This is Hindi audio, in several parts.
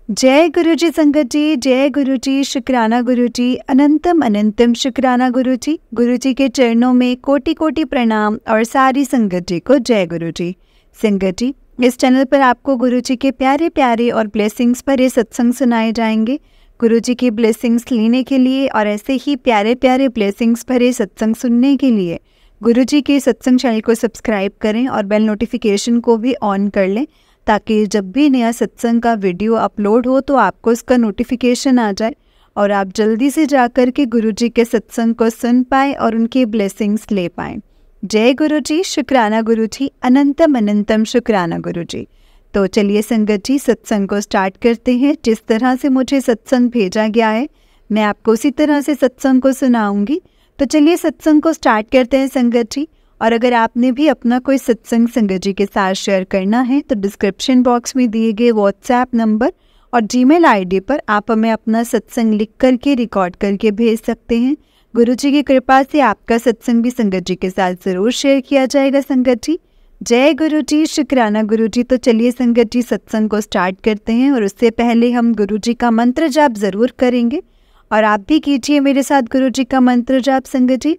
जय गुरु जी संगत जी, जय गुरु जी, शुक्राना गुरु जी, अनंतम अनंतम शुक्राना गुरु जी। गुरु जी के चरणों में कोटि कोटि प्रणाम और सारी संगत जी को जय गुरु जी। संगत जी, इस चैनल पर आपको गुरु जी के प्यारे प्यारे और ब्लेसिंग्स भरे सत्संग सुनाए जाएंगे। गुरु जी की ब्लेसिंग्स लेने के लिए और ऐसे ही प्यारे प्यारे ब्लेसिंग्स भरे सत्संग सुनने के लिए गुरु जी के सत्संग चैनल को सब्सक्राइब करें और बेल नोटिफिकेशन को भी ऑन कर लें, ताकि जब भी नया सत्संग का वीडियो अपलोड हो तो आपको इसका नोटिफिकेशन आ जाए और आप जल्दी से जाकर के गुरु जी के सत्संग को सुन पाएँ और उनकी ब्लेसिंग्स ले पाएँ। जय गुरु जी, शुक्राना गुरु जी, अनंतम अनंतम शुक्राना गुरु जी। तो चलिए संगत जी, सत्संग को स्टार्ट करते हैं। जिस तरह से मुझे सत्संग भेजा गया है मैं आपको उसी तरह से सत्संग को सुनाऊंगी। तो चलिए सत्संग को स्टार्ट करते हैं संगत जी। और अगर आपने भी अपना कोई सत्संग संगत जी के साथ शेयर करना है तो डिस्क्रिप्शन बॉक्स में दिए गए व्हाट्सएप नंबर और जीमेल आईडी पर आप हमें अपना सत्संग लिख करके रिकॉर्ड करके भेज सकते हैं। गुरु जी की कृपा से आपका सत्संग भी संगत जी के साथ ज़रूर शेयर किया जाएगा संगत जी। जय गुरु जी, शुक्राना गुरु जी। तो चलिए संगत जी, सत्संग को स्टार्ट करते हैं और उससे पहले हम गुरु जी का मंत्र जाप ज़रूर करेंगे और आप भी कीजिए मेरे साथ गुरु जी का मंत्र जाप संगत जी।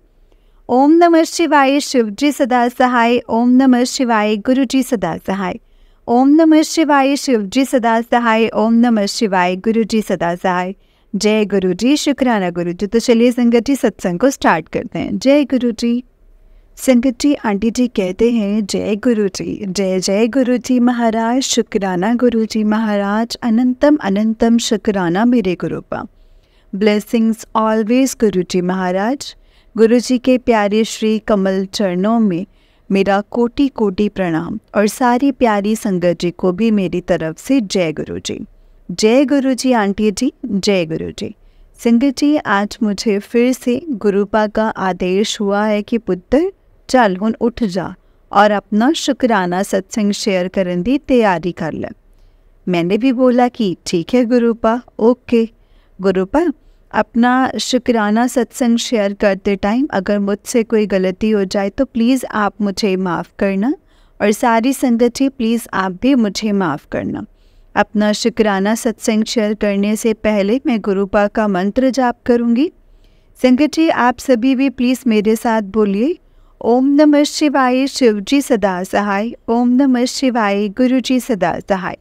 ओम नमः शिवाय, शिव जी सदा सहाय। ओम नमः शिवाय, गुरु जी सदा सहाय। ओम नमः शिवाय, शिव जी सदा सहाय। ओम नमः शिवाय, गुरु जी सदा सहाय। जय गुरु जी, शुक्राना गुरु जी। तो चलिए संगत जी, सत्संग को स्टार्ट करते हैं। जय गुरु जी। संगत जी, आंटी जी कहते हैं जय गुरु जी, जय जय गुरु जी महाराज, शुक्राना गुरु जी महाराज, अनंतम अनंतम शुक्राना मेरे गुरुपा। ब्लेसिंग्स ऑलवेज गुरु जी महाराज। गुरु जी के प्यारे श्री कमल चरणों में मेरा कोटि कोटि प्रणाम और सारी प्यारी संगत जी को भी मेरी तरफ से जय गुरु जी। जय गुरु जी आंटी जी, जय गुरु जी। संगत जी, आज मुझे फिर से गुरुपा का आदेश हुआ है कि पुत्र चल हुन उठ जा और अपना शुक्राना सत्संग शेयर करने की तैयारी कर ले। मैंने भी बोला कि ठीक है गुरुपा, ओके। गुरुपा, अपना शुक्राना सत्संग शेयर करते टाइम अगर मुझसे कोई गलती हो जाए तो प्लीज़ आप मुझे माफ़ करना और सारी संगत जी प्लीज़ आप भी मुझे माफ़ करना। अपना शुक्राना सत्संग शेयर करने से पहले मैं गुरुपा का मंत्र जाप करूँगी। संगत जी, आप सभी भी प्लीज़ मेरे साथ बोलिए। ओम नमः शिवाय, शिव जी सदा सहाय। ओम नमः शिवाय, गुरु जी सदा सहाय।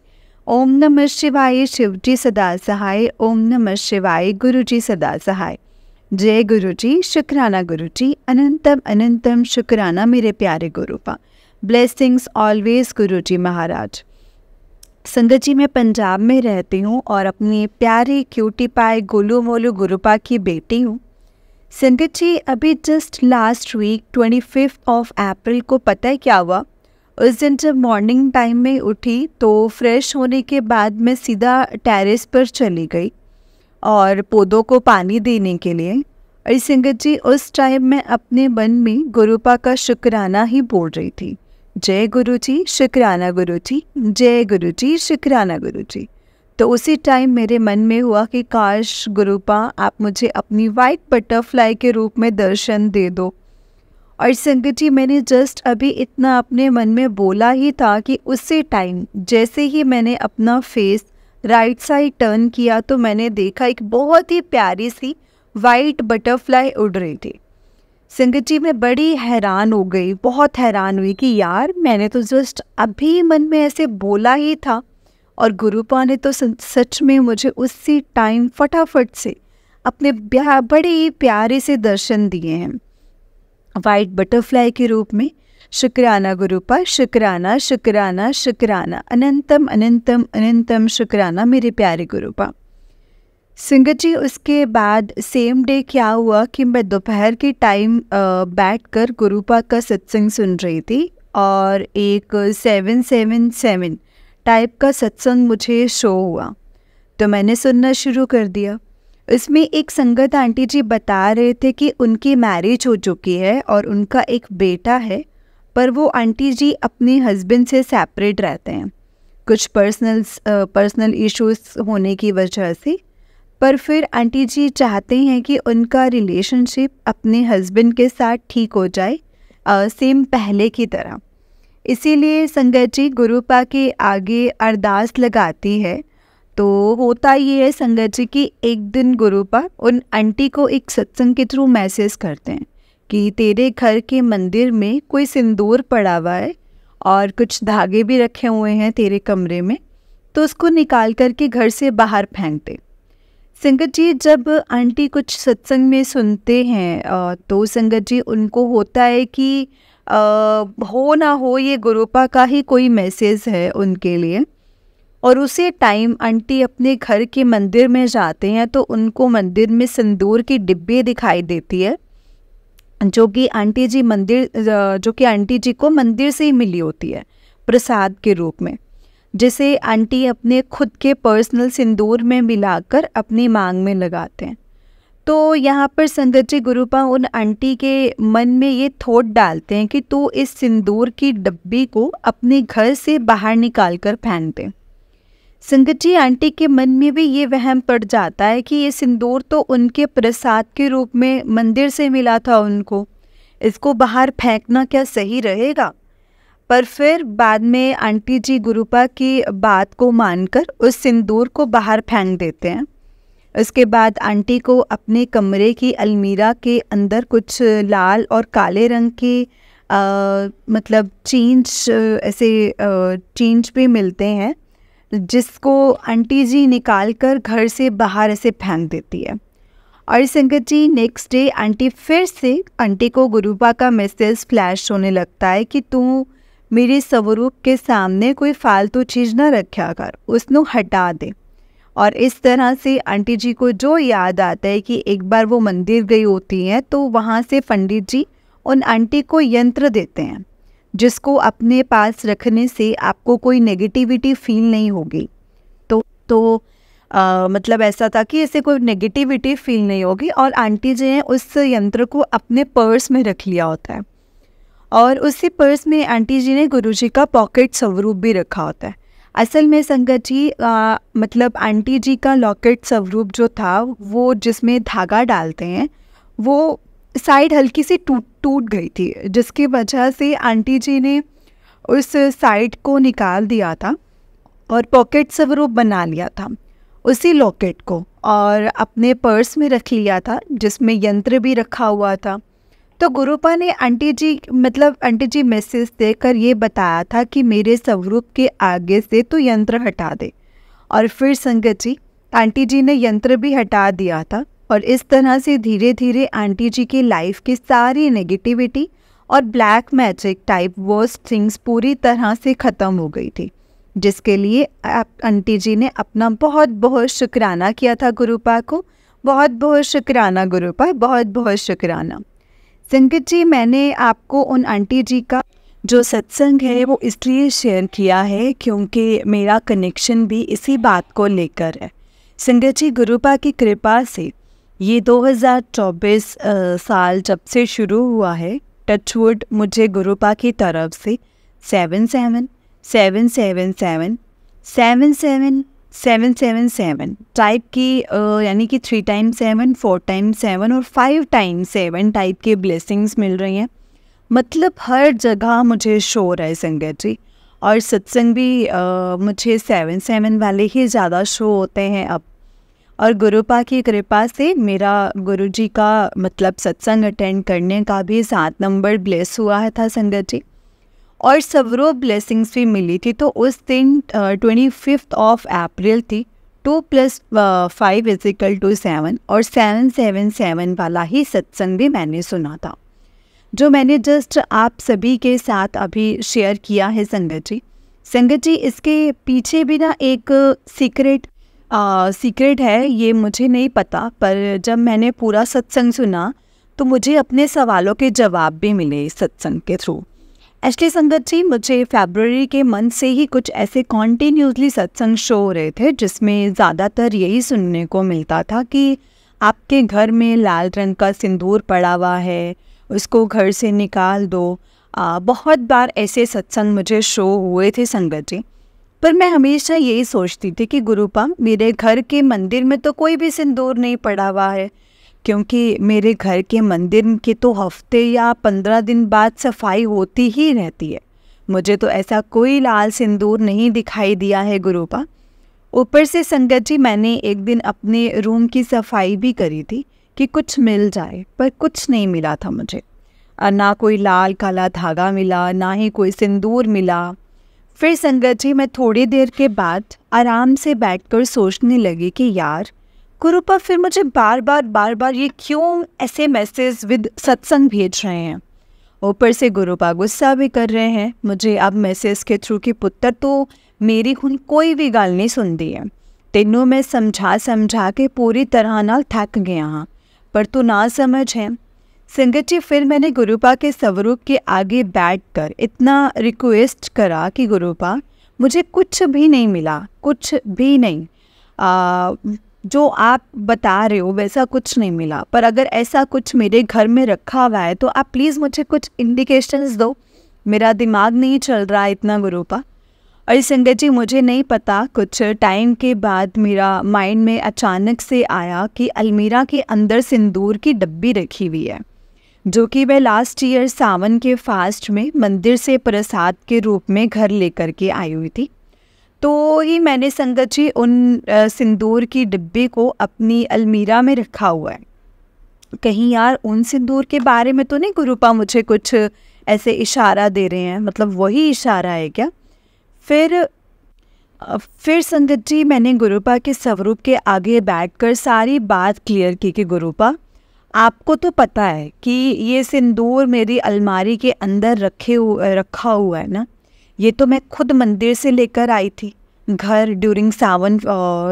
ओम नमः शिवाय, शिव जी सदा सहाय। ओम नमः शिवाय, गुरु जी सदा सहाय। जय गुरु जी, शुक्राना गुरु जी, अनंतम अनंतम शुक्राना मेरे प्यारे गुरुपा। ब्लेसिंग्स ऑलवेज गुरु जी महाराज। संगत जी, मैं पंजाब में रहती हूँ और अपनी प्यारी क्यूटी पाए गोलू मोलू गुरुपा की बेटी हूँ। संगत जी, अभी जस्ट लास्ट वीक 25 अप्रैल को पता है क्या हुआ? उस दिन जब मॉर्निंग टाइम में उठी तो फ्रेश होने के बाद मैं सीधा टेरेस पर चली गई और पौधों को पानी देने के लिए। और संगत जी, उस टाइम मैं अपने मन में गुरुपा का शुक्राना ही बोल रही थी। जय गुरु जी, शुक्राना गुरु जी, जय गुरु जी, शुक्राना गुरु जी। तो उसी टाइम मेरे मन में हुआ कि काश गुरुपा आप मुझे अपनी वाइट बटरफ्लाई के रूप में दर्शन दे दो। और संगत जी, मैंने जस्ट अभी इतना अपने मन में बोला ही था कि उसी टाइम जैसे ही मैंने अपना फेस राइट साइड टर्न किया तो मैंने देखा एक बहुत ही प्यारी सी वाइट बटरफ्लाई उड़ रही थी। संगत जी, मैं बड़ी हैरान हो गई, बहुत हैरान हुई कि यार मैंने तो जस्ट अभी मन में ऐसे बोला ही था और गुरुपा ने तो सच में मुझे उसी टाइम फटाफट से अपने बड़े ही प्यारे से दर्शन दिए हैं वाइट बटरफ्लाई के रूप में। शुक्राना गुरुपा, शुक्राना शुक्राना शुक्राना, अनंतम अनंतम अनंतम शुक्राना मेरे प्यारे गुरुपा। संगत जी, उसके बाद सेम डे क्या हुआ कि मैं दोपहर के टाइम बैठकर गुरुपा का सत्संग सुन रही थी और एक 777 टाइप का सत्संग मुझे शो हुआ तो मैंने सुनना शुरू कर दिया। इसमें एक संगत आंटी जी बता रहे थे कि उनकी मैरिज हो चुकी है और उनका एक बेटा है, पर वो आंटी जी अपने हस्बैंड से सेपरेट रहते हैं कुछ पर्सनल इश्यूज होने की वजह से। पर फिर आंटी जी चाहते हैं कि उनका रिलेशनशिप अपने हस्बैंड के साथ ठीक हो जाए सेम पहले की तरह। इसीलिए संगत जी गुरुपा के आगे अरदास लगाती है तो होता ये है संगत जी कि एक दिन गुरुपा उन आंटी को एक सत्संग के थ्रू मैसेज करते हैं कि तेरे घर के मंदिर में कोई सिंदूर पड़ा हुआ है और कुछ धागे भी रखे हुए हैं तेरे कमरे में, तो उसको निकाल करके घर से बाहर फेंक दे। संगत जी जब आंटी कुछ सत्संग में सुनते हैं तो संगत जी उनको होता है कि हो ना हो ये गुरुपा का ही कोई मैसेज है उनके लिए। और उसी टाइम आंटी अपने घर के मंदिर में जाते हैं तो उनको मंदिर में सिंदूर की डिब्बी दिखाई देती है, जो कि आंटी जी को मंदिर से ही मिली होती है प्रसाद के रूप में, जिसे आंटी अपने खुद के पर्सनल सिंदूर में मिलाकर अपनी मांग में लगाते हैं। तो यहाँ पर संगत जी गुरुपा उन आंटी के मन में ये थॉट डालते हैं कि तू इस सिंदूर की डब्बी को अपने घर से बाहर निकाल कर फेंक दे। संगत जी आंटी के मन में भी ये वहम पड़ जाता है कि ये सिंदूर तो उनके प्रसाद के रूप में मंदिर से मिला था उनको, इसको बाहर फेंकना क्या सही रहेगा। पर फिर बाद में आंटी जी गुरुपा की बात को मानकर उस सिंदूर को बाहर फेंक देते हैं। उसके बाद आंटी को अपने कमरे की अलमीरा के अंदर कुछ लाल और काले रंग के मतलब चेंज भी मिलते हैं, जिसको आंटी जी निकाल कर घर से बाहर ऐसे फेंक देती है। और संगत जी नेक्स्ट डे आंटी को गुरुपा का मैसेज फ्लैश होने लगता है कि तू मेरे स्वरूप के सामने कोई फालतू चीज़ ना रखा कर, उसको हटा दे। और इस तरह से आंटी जी को जो याद आता है कि एक बार वो मंदिर गई होती हैं तो वहाँ से पंडित जी उन आंटी को यंत्र देते हैं, जिसको अपने पास रखने से आपको कोई नेगेटिविटी फील नहीं होगी। तो मतलब ऐसा था कि ऐसे कोई नेगेटिविटी फील नहीं होगी। और आंटी जी ने उस यंत्र को अपने पर्स में रख लिया होता है, और उसी पर्स में आंटी जी ने गुरुजी का पॉकेट स्वरूप भी रखा होता है। असल में संगत जी मतलब आंटी जी का लॉकेट स्वरूप जो था वो जिसमें धागा डालते हैं वो साइड हल्की सी टूट गई थी, जिसकी वजह से आंटी जी ने उस साइड को निकाल दिया था और पॉकेट स्वरूप बना लिया था उसी लॉकेट को, और अपने पर्स में रख लिया था जिसमें यंत्र भी रखा हुआ था। तो गुरुपा ने आंटी जी मैसेज देकर ये बताया था कि मेरे स्वरूप के आगे से तो यंत्र हटा दे। और फिर संगत जी आंटी जी ने यंत्र भी हटा दिया था, और इस तरह से धीरे धीरे आंटी जी की लाइफ की सारी नेगेटिविटी और black magic type worst things पूरी तरह से ख़त्म हो गई थी, जिसके लिए आंटी जी ने अपना बहुत बहुत शुक्राना किया था गुरुपा को। बहुत बहुत शुक्राना गुरुपा, बहुत बहुत शुक्राना। संगत जी मैंने आपको उन आंटी जी का जो सत्संग है वो इसलिए शेयर किया है क्योंकि मेरा कनेक्शन भी इसी बात को लेकर है। संगत जी गुरुपा की कृपा से ये 2024 साल जब से शुरू हुआ है, टचवुड मुझे गुरुपा की तरफ से 777 टाइप की यानी कि 3 times 7, 4 times 7 और 5 times 7 टाइप के ब्लेसिंग्स मिल रही हैं। मतलब हर जगह मुझे शोर है संगत जी, और सत्संग भी मुझे 7 वाले ही ज़्यादा शो होते हैं अब। और गुरुपा की कृपा से मेरा गुरुजी का मतलब सत्संग अटेंड करने का भी 7 नंबर ब्लेस हुआ है था संगत जी, और सवरो ब्लेसिंग्स भी मिली थी। तो उस दिन 25 अप्रैल थी। 2 + 5 = 7 और 777 वाला ही सत्संग भी मैंने सुना था, जो मैंने जस्ट आप सभी के साथ अभी शेयर किया है संगत जी। संगत जी इसके पीछे भी ना एक सीक्रेट है, ये मुझे नहीं पता, पर जब मैंने पूरा सत्संग सुना तो मुझे अपने सवालों के जवाब भी मिले इस सत्संग के थ्रू। एक्चुअली संगत जी मुझे फरवरी के मंथ से ही कुछ ऐसे कॉन्टीन्यूसली सत्संग शो हो रहे थे, जिसमें ज़्यादातर यही सुनने को मिलता था कि आपके घर में लाल रंग का सिंदूर पड़ा हुआ है, उसको घर से निकाल दो। बहुत बार ऐसे सत्संग मुझे शो हुए थे संगत जी, पर मैं हमेशा यही सोचती थी कि गुरुपा मेरे घर के मंदिर में तो कोई भी सिंदूर नहीं पड़ा हुआ है, क्योंकि मेरे घर के मंदिर के तो हफ्ते या 15 दिन बाद सफाई होती ही रहती है। मुझे तो ऐसा कोई लाल सिंदूर नहीं दिखाई दिया है गुरुपा। ऊपर से संगत जी मैंने एक दिन अपने रूम की सफाई भी करी थी कि कुछ मिल जाए, पर कुछ नहीं मिला था मुझे। ना कोई लाल काला धागा मिला, ना ही कोई सिंदूर मिला। फिर संगत जी मैं थोड़ी देर के बाद आराम से बैठकर सोचने लगी कि यार गुरुपा फिर मुझे बार बार ये क्यों ऐसे मैसेज विद सत्संग भेज रहे हैं। ऊपर से गुरुपा गुस्सा भी कर रहे हैं मुझे अब मैसेज के थ्रू कि पुत्र तो मेरी हुन कोई भी गल नहीं सुनती है, तेनों मैं समझा के पूरी तरह नाल थक गया हाँ, पर तू ना समझ है। संगत जी फिर मैंने गुरुपा के स्वरूप के आगे बैठकर इतना रिक्वेस्ट करा कि गुरुपा मुझे कुछ भी नहीं मिला, कुछ भी नहीं, जो आप बता रहे हो वैसा कुछ नहीं मिला, पर अगर ऐसा कुछ मेरे घर में रखा हुआ है तो आप प्लीज़ मुझे कुछ इंडिकेशंस दो, मेरा दिमाग नहीं चल रहा इतना गुरुपा। और संगत जी मुझे नहीं पता, कुछ टाइम के बाद मेरा माइंड में अचानक से आया कि अलमीरा के अंदर सिंदूर की डब्बी रखी हुई है, जो कि मैं लास्ट ईयर सावन के फास्ट में मंदिर से प्रसाद के रूप में घर लेकर के आई हुई थी। तो ही मैंने संगत जी उन सिंदूर की डिब्बी को अपनी अलमीरा में रखा हुआ है। कहीं यार उन सिंदूर के बारे में तो नहीं गुरुपा मुझे कुछ ऐसे इशारा दे रहे हैं, मतलब वही इशारा है क्या? फिर संगत जी मैंने गुरुपा के स्वरूप के आगे बैठकर सारी बात क्लियर की कि गुरुपा आपको तो पता है कि ये सिंदूर मेरी अलमारी के अंदर रखा हुआ है ना, ये तो मैं खुद मंदिर से लेकर आई थी घर ड्यूरिंग सावन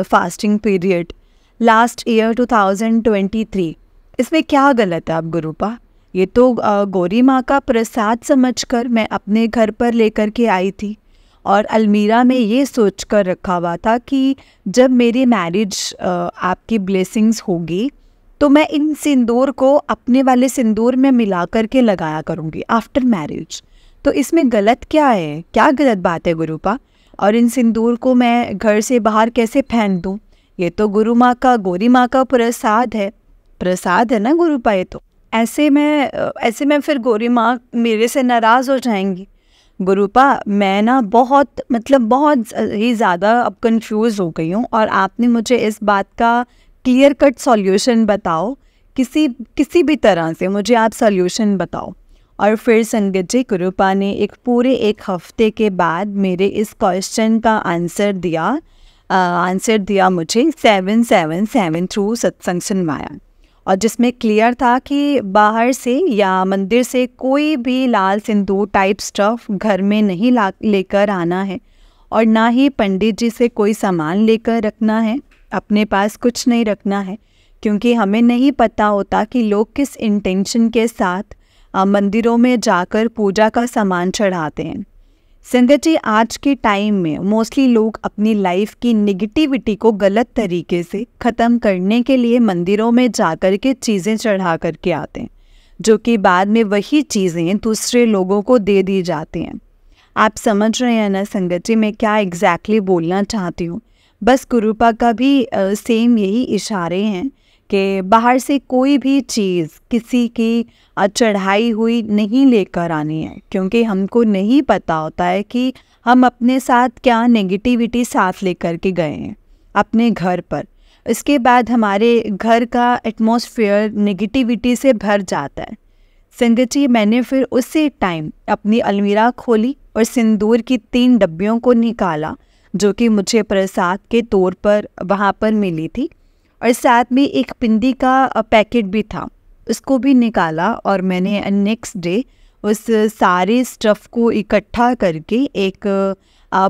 फास्टिंग पीरियड लास्ट ईयर 2023। इसमें क्या गलत है आप गुरुपा? ये तो गौरी माँ का प्रसाद समझकर मैं अपने घर पर लेकर के आई थी और अलमीरा में ये सोचकर रखा हुआ था कि जब मेरी मैरिज आपकी ब्लेसिंग्स होगी तो मैं इन सिंदूर को अपने वाले सिंदूर में मिला करके लगाया करूँगी आफ्टर मैरिज। तो इसमें गलत क्या है? क्या गलत बात है गुरुपा? और इन सिंदूर को मैं घर से बाहर कैसे फेंक दूँ? ये तो गुरु माँ का गौरी माँ का प्रसाद है ना गुरुपा। ये तो ऐसे में फिर गौरी माँ मेरे से नाराज़ हो जाएंगी। गुरुपा मैं ना बहुत ही ज़्यादा अब कंफ्यूज हो गई हूँ और आपने मुझे इस बात का क्लियर कट सॉल्यूशन बताओ, किसी भी तरह से मुझे आप सॉल्यूशन बताओ। और फिर संगत जी गुरुपा ने पूरे एक हफ्ते के बाद मेरे इस क्वेश्चन का आंसर दिया मुझे 777 थ्रू सत्संग सुनवाया, और जिसमें क्लियर था कि बाहर से या मंदिर से कोई भी लाल सिंदूर टाइप स्टफ घर में नहीं लेकर आना है और ना ही पंडित जी से कोई सामान लेकर रखना है, अपने पास कुछ नहीं रखना है, क्योंकि हमें नहीं पता होता कि लोग किस इंटेंशन के साथ मंदिरों में जाकर पूजा का सामान चढ़ाते हैं। संगत जी आज के टाइम में मोस्टली लोग अपनी लाइफ की नेगेटिविटी को गलत तरीके से ख़त्म करने के लिए मंदिरों में जाकर के चीज़ें चढ़ा करके आते हैं, जो कि बाद में वही चीज़ें दूसरे लोगों को दे दी जाती हैं। आप समझ रहे हैं ना संगत जी मैं क्या एग्जैक्टली बोलना चाहती हूँ? बस गुरुपा का भी सेम यही इशारे हैं कि बाहर से कोई भी चीज़ किसी की चढ़ाई हुई नहीं लेकर आनी है, क्योंकि हमको नहीं पता होता है कि हम अपने साथ क्या नेगेटिविटी साथ लेकर के गए हैं अपने घर पर। इसके बाद हमारे घर का एटमॉस्फेयर नेगेटिविटी से भर जाता है। संगत जी मैंने फिर उसी टाइम अपनी अलमीरा खोली और सिंदूर की 3 डब्बियों को निकाला, जो कि मुझे प्रसाद के तौर पर वहाँ पर मिली थी, और साथ में एक पिंडी का पैकेट भी था, उसको भी निकाला और मैंने नेक्स्ट डे उस सारे स्टफ़ को इकट्ठा करके एक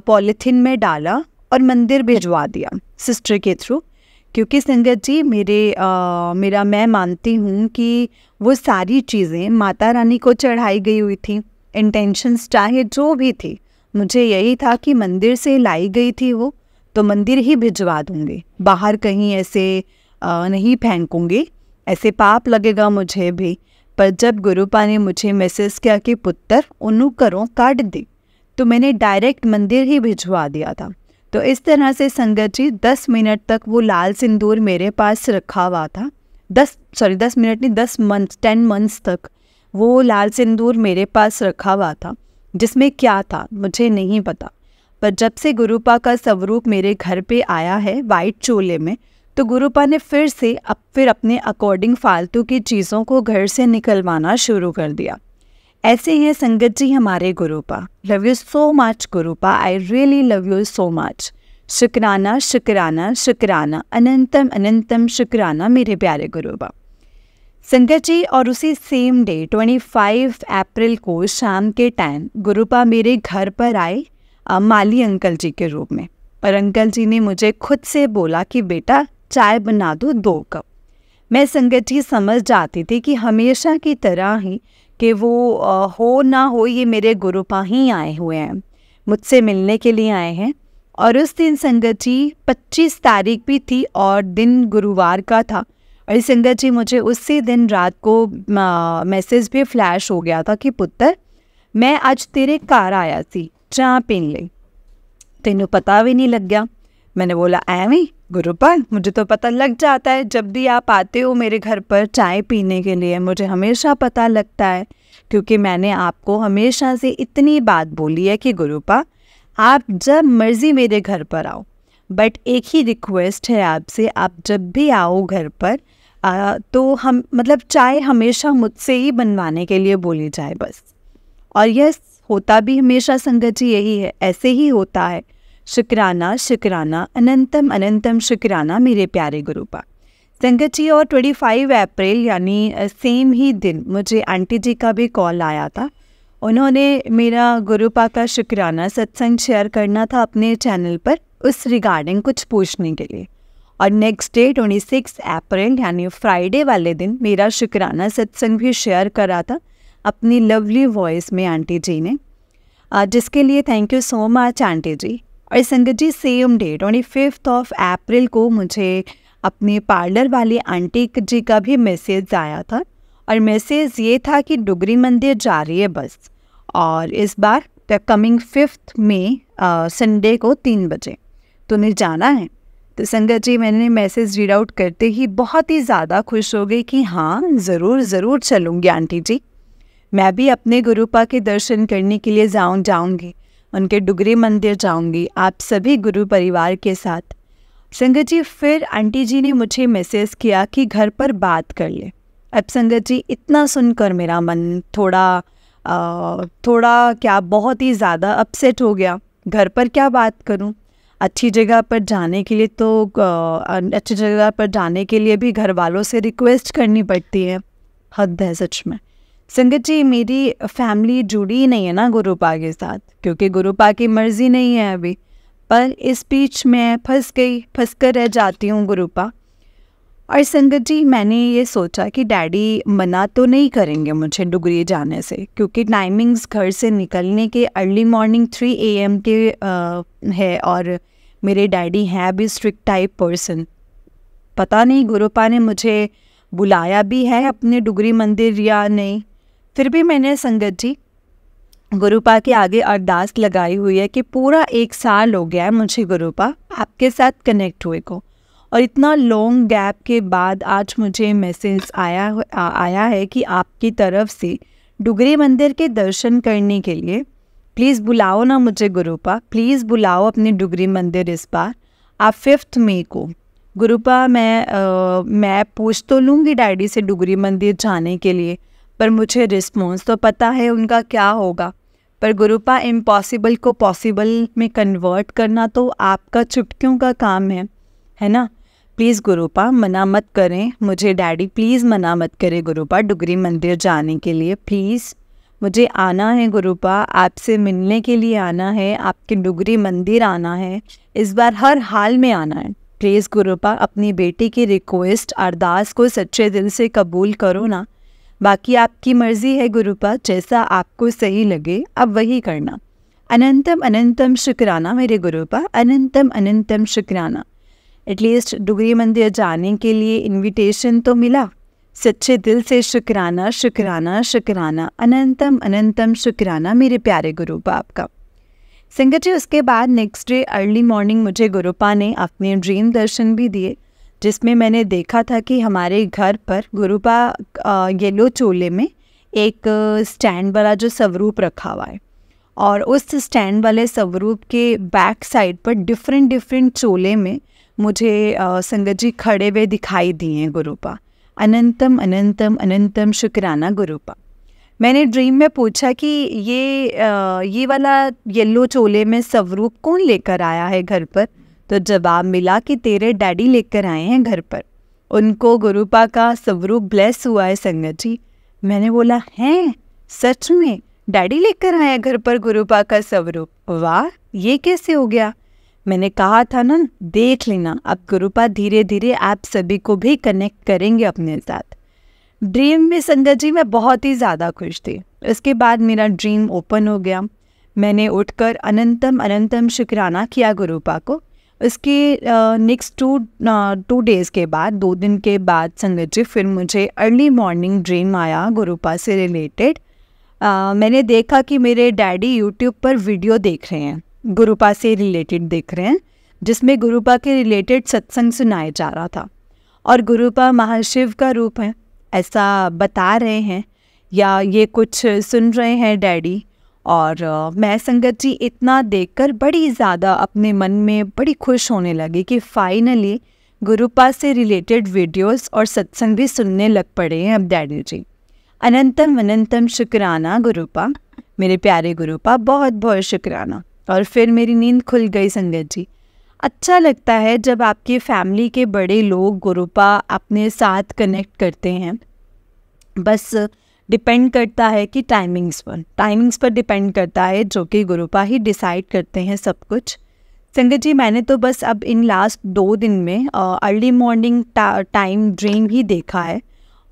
पॉलीथीन में डाला और मंदिर भिजवा दिया सिस्टर के थ्रू। क्योंकि संगत जी मैं मानती हूँ कि वो सारी चीज़ें माता रानी को चढ़ाई गई हुई थी। इंटेंशंस चाहे जो भी थी, मुझे यही था कि मंदिर से लाई गई थी वो तो मंदिर ही भिजवा दूँगी, बाहर कहीं ऐसे नहीं फेंकूँगी, ऐसे पाप लगेगा मुझे भी। पर जब गुरुपा ने मुझे मैसेज किया कि पुत्र उन्नू करो काट दे, तो मैंने डायरेक्ट मंदिर ही भिजवा दिया था। तो इस तरह से संगत जी 10 मिनट तक वो लाल सिंदूर मेरे पास रखा हुआ था। 10 मिनट नहीं 10 मंथ्स तक वो लाल सिंदूर मेरे पास रखा हुआ था। जिसमें क्या था मुझे नहीं पता, पर जब से गुरुपा का स्वरूप मेरे घर पे आया है वाइट चोले में, तो गुरुपा ने फिर अपने अकॉर्डिंग फालतू की चीज़ों को घर से निकलवाना शुरू कर दिया। ऐसे ही हैं संगत जी हमारे गुरुपा। लव यू सो मच गुरुपा, I really love you so much. शुक्राना शुक्राना शुक्राना, अनंतम अनंतम शुक्राना मेरे प्यारे गुरुपा। संगत जी, और उसी सेम डे 25 अप्रैल को शाम के टाइम गुरुपा मेरे घर पर आए माली अंकल जी के रूप में। और अंकल जी ने मुझे खुद से बोला कि बेटा चाय बना दो 2 कप। मैं संगत जी समझ जाती थी कि हमेशा की तरह ही कि वो हो ना हो ये मेरे गुरुपा ही आए हुए हैं, मुझसे मिलने के लिए आए हैं। और उस दिन संगत जी 25 तारीख भी थी और दिन गुरुवार का था। और संगत जी मुझे उसी दिन रात को मैसेज भी फ्लैश हो गया था कि पुत्र मैं आज तेरे घर आया सी चाह पीन ले, तेनों पता भी नहीं लग गया। मैंने बोला एवं गुरुपा, मुझे तो पता लग जाता है, जब भी आप आते हो मेरे घर पर चाय पीने के लिए मुझे हमेशा पता लगता है, क्योंकि मैंने आपको हमेशा से इतनी बात बोली है कि गुरुपा आप जब मर्ज़ी मेरे घर पर आओ, बट एक ही रिक्वेस्ट है आपसे, आप जब भी आओ घर पर तो हम मतलब चाय हमेशा मुझसे ही बनवाने के लिए बोली जाए बस। और यस, होता भी हमेशा संगत जी यही है, ऐसे ही होता है। शुक्राना शुक्राना, अनंतम अनंतम शुक्राना मेरे प्यारे गुरुपा। संगत जी, और 25 अप्रैल यानी सेम ही दिन मुझे आंटी जी का भी कॉल आया था। उन्होंने मेरा गुरुपा का शुक्राना सत्संग शेयर करना था अपने चैनल पर, उस रिगार्डिंग कुछ पूछने के लिए। और नेक्स्ट डे 26 अप्रैल यानी फ्राइडे वाले दिन मेरा शुक्राना सत्संग भी शेयर करा था अपनी लवली वॉइस में आंटी जी ने, जिसके लिए thank you so much aunty जी। और संगत जी, सेम डे 25 अप्रैल को मुझे अपने पार्लर वाली आंटी जी का भी मैसेज आया था। और मैसेज ये था कि डुगरी मंदिर जा रही है बस, और इस बार कमिंग 5 मई संडे को 3 बजे तुम्हें जाना है। तो संगत जी, मैंने मैसेज रीड आउट करते ही बहुत ही ज़्यादा खुश हो गई कि हाँ ज़रूर ज़रूर चलूँगी आंटी जी, मैं भी अपने गुरुपा के दर्शन करने के लिए जाऊँगी, उनके डुगरी मंदिर जाऊँगी आप सभी गुरु परिवार के साथ। संगत जी, फिर आंटी जी ने मुझे मैसेज किया कि घर पर बात कर ले। अब संगत जी, इतना सुनकर मेरा मन थोड़ा क्या बहुत ही ज़्यादा अपसेट हो गया। घर पर क्या बात करूं? अच्छी जगह पर जाने के लिए तो अच्छी जगह पर जाने के लिए भी घर वालों से रिक्वेस्ट करनी पड़ती है। हद है सच में। संगत जी, मेरी फैमिली जुड़ी ही नहीं है ना गुरुपा के साथ, क्योंकि गुरुपा की मर्ज़ी नहीं है अभी। पर इस बीच मैं फंस कर रह जाती हूँ गुरुपा। और संगत जी, मैंने ये सोचा कि डैडी मना तो नहीं करेंगे मुझे डुगरी जाने से, क्योंकि टाइमिंग्स घर से निकलने के अर्ली मॉर्निंग 3 AM के है, और मेरे डैडी हैं भी स्ट्रिक्ट टाइप पर्सन। पता नहीं गुरुपा ने मुझे बुलाया भी है अपने डुगरी मंदिर या नहीं। फिर भी मैंने संगत जी गुरुपा के आगे अरदास लगाई हुई है कि पूरा 1 साल हो गया है मुझे गुरुपा आपके साथ कनेक्ट हुए को, और इतना लॉन्ग गैप के बाद आज मुझे मैसेज आया है कि आपकी तरफ से डुगरी मंदिर के दर्शन करने के लिए प्लीज़ बुलाओ ना मुझे गुरुपा, प्लीज़ बुलाओ अपने डुगरी मंदिर इस बार आप 5 मई को। गुरुपा, मैं पूछ तो लूँगी डैडी से डुगरी मंदिर जाने के लिए, पर मुझे रिस्पॉन्स तो पता है उनका क्या होगा। पर गुरुपा, इम्पॉसिबल को पॉसिबल में कन्वर्ट करना तो आपका चुटकियों का काम है ना। प्लीज़ गुरुपा मना मत करें मुझे, डैडी प्लीज़ मना मत करें गुरुपा डुगरी मंदिर जाने के लिए। प्लीज़ मुझे आना है गुरुपा, आपसे मिलने के लिए आना है, आपके डुगरी मंदिर आना है, इस बार हर हाल में आना है। प्लीज़ गुरुपा, अपनी बेटी की रिक्वेस्ट अरदास को सच्चे दिल से कबूल करो ना। बाकी आपकी मर्ज़ी है गुरुपा, जैसा आपको सही लगे आप वही करना। अनंतम अनंतम शुक्राना मेरे गुरुपा, अनंतम अनंतम शुक्राना। एटलीस्ट डुगरी मंदिर जाने के लिए इनविटेशन तो मिला। सच्चे दिल से शुक्राना शुक्राना शुक्राना, अनंतम अनंतम शुक्राना मेरे प्यारे गुरुपा आपका। संगत जी, उसके बाद नेक्स्ट डे अर्ली मॉर्निंग मुझे गुरुपा ने अपने ड्रीम दर्शन भी दिए, जिसमें मैंने देखा था कि हमारे घर पर गुरुपा येलो चोले में एक स्टैंड वाला जो स्वरूप रखा हुआ है, और उस स्टैंड वाले स्वरूप के बैक साइड पर डिफरेंट डिफरेंट चोले में मुझे संगत जी खड़े हुए दिखाई दिए गुरुपा। अनंतम अनंतम अनंतम शुक्राना गुरुपा। मैंने ड्रीम में पूछा कि ये वाला येलो चोले में स्वरूप कौन लेकर आया है घर पर, तो जवाब मिला कि तेरे डैडी लेकर आए हैं घर पर। उनको गुरुपा का स्वरूप ब्लेस हुआ है संगत जी। मैंने बोला, हैं सच में डैडी लेकर आए घर पर गुरुपा का स्वरूप? वाह, ये कैसे हो गया? मैंने कहा था ना, देख लेना अब गुरुपा धीरे धीरे आप सभी को भी कनेक्ट करेंगे अपने साथ। ड्रीम में संगत जी मैं बहुत ही ज़्यादा खुश थी। इसके बाद मेरा ड्रीम ओपन हो गया। मैंने उठकर अनंतम अनंतम शुक्राना किया गुरुपा को। उसके नेक्स्ट टू डेज़ के बाद, 2 दिन के बाद संगत जी फिर मुझे अर्ली मॉर्निंग ड्रीम आया गुरुपा से रिलेटेड। मैंने देखा कि मेरे डैडी यूट्यूब पर वीडियो देख रहे हैं, गुरुपा से रिलेटेड देख रहे हैं, जिसमें गुरुपा के रिलेटेड सत्संग सुनाया जा रहा था। और गुरुपा महाशिव का रूप है ऐसा बता रहे हैं, या ये कुछ सुन रहे हैं डैडी। और मैं संगत जी इतना देखकर बड़ी ज़्यादा अपने मन में बड़ी खुश होने लगी कि फाइनली गुरुपा से रिलेटेड वीडियोस और सत्संग भी सुनने लग पड़े हैं अब डैडी जी। अनंतम अनंतम शुक्राना गुरुपा, मेरे प्यारे गुरुपा, बहुत बहुत शुक्राना। और फिर मेरी नींद खुल गई संगत जी। अच्छा लगता है जब आपकी फैमिली के बड़े लोग गुरुपा अपने साथ कनेक्ट करते हैं। बस डिपेंड करता है कि टाइमिंग्स पर डिपेंड करता है, जो कि गुरुपा ही डिसाइड करते हैं सब कुछ। संगत जी मैंने तो बस अब इन लास्ट 2 दिन में अर्ली मॉर्निंग टाइम ड्रीम ही देखा है,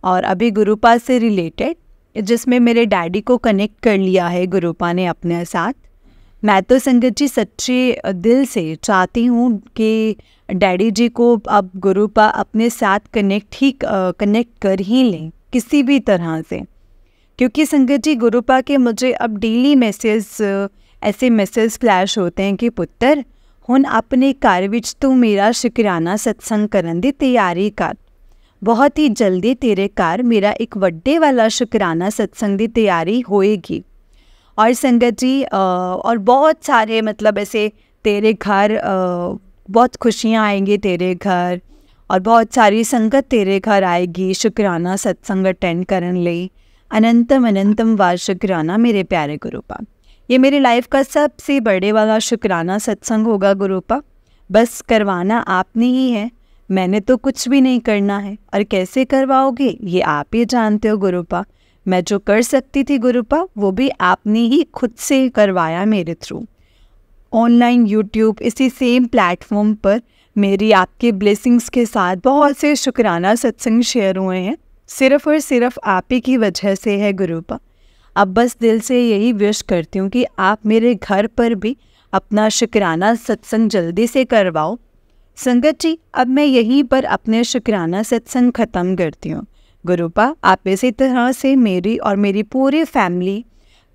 और अभी गुरुपा से रिलेटेड जिसमें मेरे डैडी को कनेक्ट कर लिया है गुरुपा ने अपने साथ। मैं तो संगत जी सच्चे दिल से चाहती हूँ कि डैडी जी को अब गुरुपा अपने साथ कनेक्ट कर ही लें किसी भी तरह से, क्योंकि संगत जी गुरुपा के मुझे अब डेली ऐसे मैसेज फ्लैश होते हैं कि पुत्र हुन अपने घर विच तू मेरा शुक्राना सत्संग करन दी तैयारी कर। बहुत ही जल्दी तेरे घर मेरा एक वड्डे वाला शुक्राना सत्संग की तैयारी होएगी। और संगत जी और बहुत सारे मतलब ऐसे तेरे घर बहुत खुशियाँ आएंगी तेरे घर, और बहुत सारी संगत तेरे घर आएगी शुक्राना सत्संग अटेंड करन ले। अनंतम अनंतम वार शुक्राना मेरे प्यारे गुरुपा। ये मेरी लाइफ का सबसे बड़े वाला शुक्राना सत्संग होगा गुरुपा। बस करवाना आपने ही है, मैंने तो कुछ भी नहीं करना है। और कैसे करवाओगे ये आप ही जानते हो गुरुपा। मैं जो कर सकती थी गुरुपा वो भी आपने ही खुद से करवाया मेरे थ्रू। ऑनलाइन यूट्यूब इसी सेम प्लेटफॉर्म पर मेरी आपके ब्लेसिंग्स के साथ बहुत से शुक्राना सत्संग शेयर हुए हैं, सिर्फ़ और सिर्फ आप ही की वजह से है गुरुपा। अब बस दिल से यही विश करती हूँ कि आप मेरे घर पर भी अपना शुक्राना सत्संग जल्दी से करवाओ। संगत जी अब मैं यहीं पर अपने शुक्राना सत्संग ख़त्म करती हूँ गुरुपा। आप इसी तरह से मेरी और मेरी पूरी फैमिली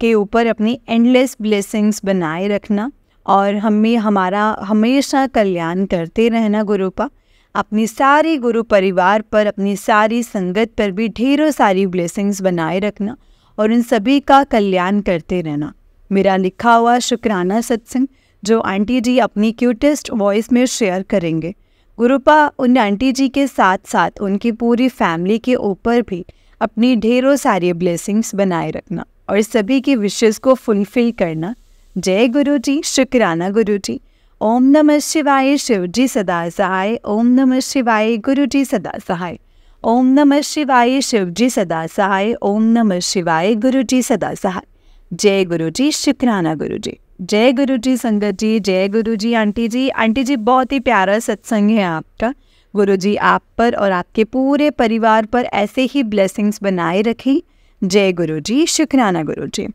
के ऊपर अपनी एंडलेस ब्लेसिंग्स बनाए रखना, और हमारा हमेशा कल्याण करते रहना गुरुपा। अपनी सारी गुरु परिवार पर, अपनी सारी संगत पर भी ढेरों सारी ब्लेसिंग्स बनाए रखना, और इन सभी का कल्याण करते रहना। मेरा लिखा हुआ शुक्राना सत्संग जो आंटी जी अपनी क्यूटेस्ट वॉइस में शेयर करेंगे गुरुपा, उन आंटी जी के साथ साथ उनकी पूरी फैमिली के ऊपर भी अपनी ढेरों सारी ब्लेसिंग्स बनाए रखना, और सभी की विशेस को फुलफिल करना। जय गुरु जी, शुक्राना गुरु जी। ओम नमः शिवाय, शिव जी सदा सहाय। ओम नमः शिवाय, गुरु जी सदा सहाय। ओम नमः शिवाय, शिव जी सदा सहाय। ओम नमः शिवाय, गुरु जी सदा सहाय। जय गुरु जी, शुक्राना गुरु जी। जय गुरु जी संगत जी, जय गुरु जी आंटी जी। आंटी जी बहुत ही प्यारा सत्संग है आपका। गुरु जी आप पर और आपके पूरे परिवार पर ऐसे ही ब्लेसिंग्स बनाए रखें। जय गुरु जी, शुक्राना गुरु जी।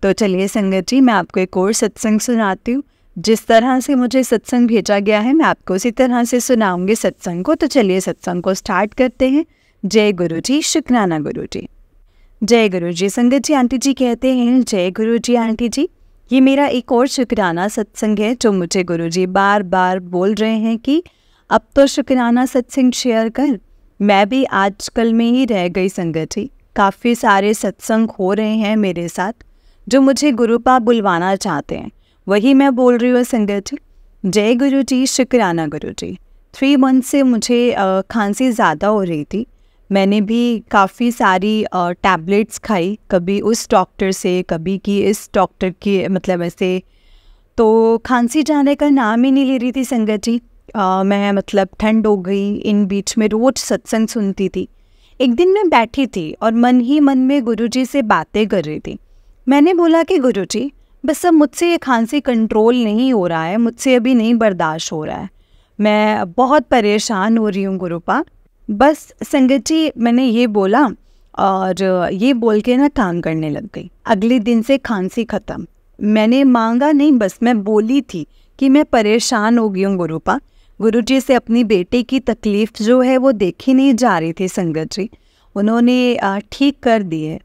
तो चलिए संगत जी मैं आपको एक और सत्संग सुनाती हूँ। जिस तरह से मुझे सत्संग भेजा गया है मैं आपको उसी तरह से सुनाऊंगी सत्संग को। तो चलिए सत्संग को स्टार्ट करते हैं। जय गुरु जी, शुक्राना गुरु जी। जय गुरु जी संगत जी। आंटी जी कहते हैं जय गुरु जी आंटी जी। ये मेरा एक और शुक्राना सत्संग है जो मुझे गुरु जी बार बार बोल रहे हैं कि अब तो शुक्राना सत्संग शेयर कर। मैं भी आजकल में ही रह गई संगत जी। काफ़ी सारे सत्संग हो रहे हैं मेरे साथ जो मुझे गुरुपा बुलवाना चाहते हैं, वही मैं बोल रही हूँ संगत जी। जय गुरु जी, शुक्राना गुरु जी। 3 मंथ से मुझे खांसी ज़्यादा हो रही थी। मैंने भी काफ़ी सारी टैबलेट्स खाई, कभी उस डॉक्टर से, कभी कि इस डॉक्टर की, मतलब ऐसे, तो खांसी जाने का नाम ही नहीं ले रही थी संगत जी। मैं मतलब ठंड हो गई, इन बीच में रोज़ सत्संग सुनती थी। एक दिन मैं बैठी थी और मन ही मन में गुरुजी से बातें कर रही थी। मैंने बोला कि गुरुजी, बस अब मुझसे ये खांसी कंट्रोल नहीं हो रहा है, मुझसे अभी नहीं बर्दाश्त हो रहा है, मैं बहुत परेशान हो रही हूँ गुरुपा। बस संगत जी मैंने ये बोला और ये बोल के ना काम करने लग गई। अगले दिन से खांसी ख़त्म। मैंने मांगा नहीं, बस मैं बोली थी कि मैं परेशान हो गई हूँ गुरुपा। गुरुजी से अपनी बेटे की तकलीफ़ जो है वो देखी नहीं जा रही थी संगत जी, उन्होंने ठीक कर दी है।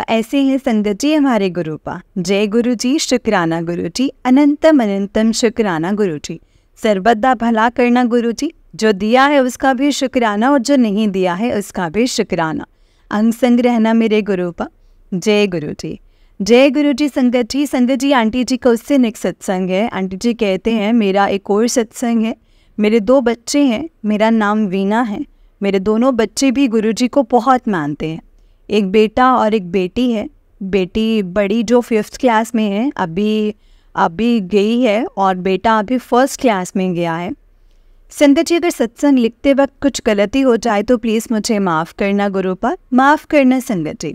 ऐसे हैं संगत जी हमारे गुरुपा। जय गुरु जी, शुक्राना गुरु जी, अनंतम अनंतम शुक्राना गुरु जी। सर्वदा भला करना गुरु जी, जो दिया है उसका भी शुक्राना और जो नहीं दिया है उसका भी शुक्राना। अंग संग रहना मेरे गुरुपा। जय गुरु जी। जय गुरु जी संगत जी। संगत जी, आंटी जी का उससे नेक्स्ट सत्संग है। आंटी जी कहते हैं मेरा एक और सत्संग है, मेरे 2 बच्चे हैं, मेरा नाम वीना है। मेरे दोनों बच्चे भी गुरु जी को बहुत मानते हैं। एक बेटा और एक बेटी है। बेटी बड़ी जो 5th क्लास में है, अभी गई है, और बेटा अभी 1st क्लास में गया है। संगत जी, अगर सत्संग लिखते वक्त कुछ गलती हो जाए तो प्लीज़ मुझे माफ़ करना गुरुपा, माफ़ करना संगत जी।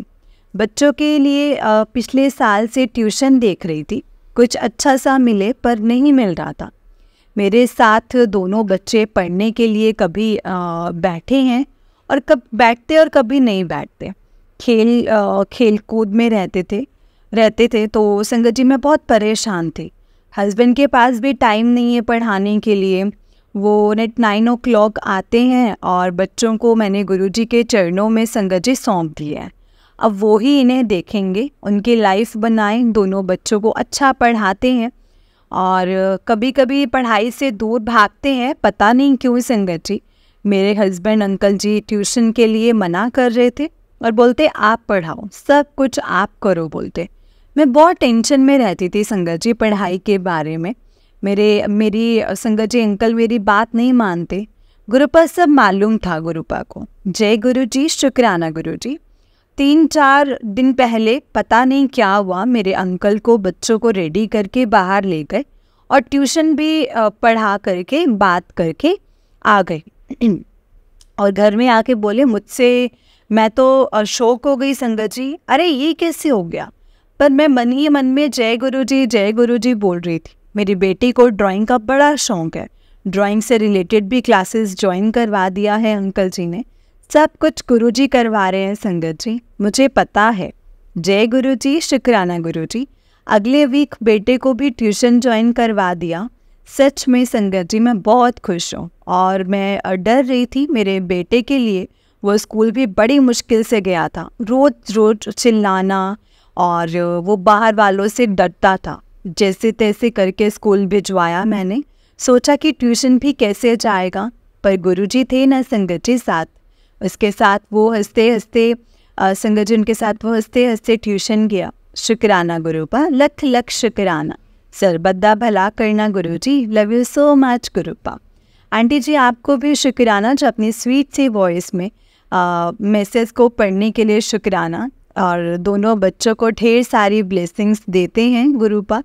बच्चों के लिए पिछले साल से ट्यूशन देख रही थी, कुछ अच्छा सा मिले पर नहीं मिल रहा था। मेरे साथ दोनों बच्चे पढ़ने के लिए कभी बैठे हैं और कब बैठते और कभी नहीं बैठते, खेल कूद में रहते थे। तो संगत जी मैं बहुत परेशान थी। हस्बैंड के पास भी टाइम नहीं है पढ़ाने के लिए, वो नेट 9 o'clock आते हैं और बच्चों को मैंने गुरुजी के चरणों में संगत जी सौंप दिया है। अब वो ही इन्हें देखेंगे, उनकी लाइफ बनाएं, दोनों बच्चों को अच्छा पढ़ाते हैं और कभी कभी पढ़ाई से दूर भागते हैं, पता नहीं क्यों संगत जी। मेरे हस्बैंड अंकल जी ट्यूशन के लिए मना कर रहे थे और बोलते आप पढ़ाओ, सब कुछ आप करो बोलते। मैं बहुत टेंशन में रहती थी संगत जी पढ़ाई के बारे में। मेरी संगत जी अंकल मेरी बात नहीं मानते। गुरुपा सब मालूम था गुरुपा को। जय गुरु जी, शुक्राना गुरु जी। 3-4 दिन पहले पता नहीं क्या हुआ, मेरे अंकल को बच्चों को रेडी करके बाहर ले गए और ट्यूशन भी पढ़ा करके बात करके आ गए और घर में आके बोले मुझसे। मैं तो शौक हो गई संगत जी, अरे ये कैसे हो गया। पर मैं मन ही मन में जय गुरु जी बोल रही थी। मेरी बेटी को ड्राइंग का बड़ा शौक है, ड्राइंग से रिलेटेड भी क्लासेस ज्वाइन करवा दिया है अंकल जी ने। सब कुछ गुरुजी करवा रहे हैं संगत जी, मुझे पता है। जय गुरु जी, शुक्राना गुरु जी। अगले वीक बेटे को भी ट्यूशन ज्वाइन करवा दिया। सच में संगत जी मैं बहुत खुश हूँ और मैं डर रही थी मेरे बेटे के लिए। वो स्कूल भी बड़ी मुश्किल से गया था, रोज़ चिल्लाना और वो बाहर वालों से डरता था। जैसे तैसे करके स्कूल भिजवाया मैंने, सोचा कि ट्यूशन भी कैसे जाएगा, पर गुरुजी थे ना संगत जी साथ। उसके साथ वो हंसते हंसते संगत जी उनके साथ वो हंसते हंसते ट्यूशन गया। शुक्राना गुरुपा, लख लख शुक्राना। सर्वदा भला करना गुरुजी, लव यू सो मच गुरुपा। आंटी जी आपको भी शुक्राना जो अपनी स्वीट सी वॉइस में मैसेज को पढ़ने के लिए शुक्राना। और दोनों बच्चों को ढेर सारी ब्लेसिंग्स देते हैं गुरुपा।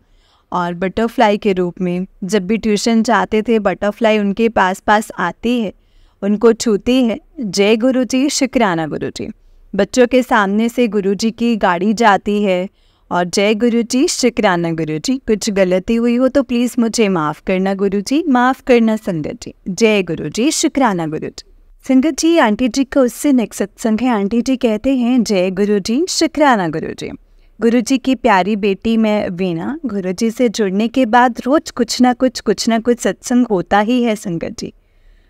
और बटरफ्लाई के रूप में जब भी ट्यूशन जाते थे बटरफ्लाई उनके पास आती है, उनको छूती है। जय गुरु जी, शुक्राना गुरु जी। बच्चों के सामने से गुरुजी की गाड़ी जाती है और जय गुरु जी, शुक्राना गुरु जी। कुछ गलती हुई हो तो प्लीज़ मुझे माफ़ करना गुरु जी, माफ़ करना संगत जी। जय गुरु जी, शुक्राना गुरु जी। संगत जी आंटी जी का उससे नेक्स्ट सत्संग है। आंटी जी कहते हैं जय गुरु जी, शुक्राना गुरु जी। गुरु जी की प्यारी बेटी मैं वीना। गुरु जी से जुड़ने के बाद रोज़ कुछ ना कुछ सत्संग होता ही है संगत जी।